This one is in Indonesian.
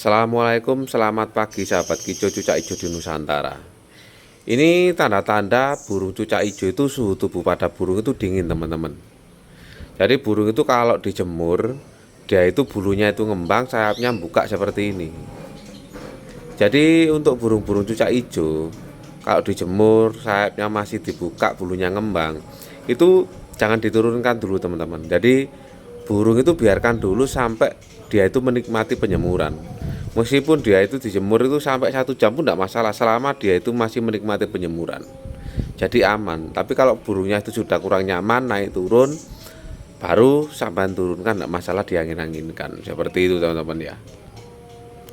Assalamualaikum, selamat pagi sahabat kicau cucak hijau di Nusantara. Ini tanda-tanda burung cucak hijau itu suhu tubuh pada burung itu dingin teman-teman. Jadi burung itu kalau dijemur, dia itu bulunya itu ngembang, sayapnya buka seperti ini. Jadi untuk burung-burung cucak hijau, kalau dijemur sayapnya masih dibuka, bulunya ngembang, itu jangan diturunkan dulu teman-teman. Jadi burung itu biarkan dulu sampai dia itu menikmati penyemuran. Meskipun dia itu dijemur itu sampai 1 jam pun tidak masalah, selama dia itu masih menikmati penyemuran. Jadi aman. Tapi kalau burungnya itu sudah kurang nyaman, naik turun, baru sampai turunkan, tidak masalah, diangin-anginkan seperti itu teman-teman ya.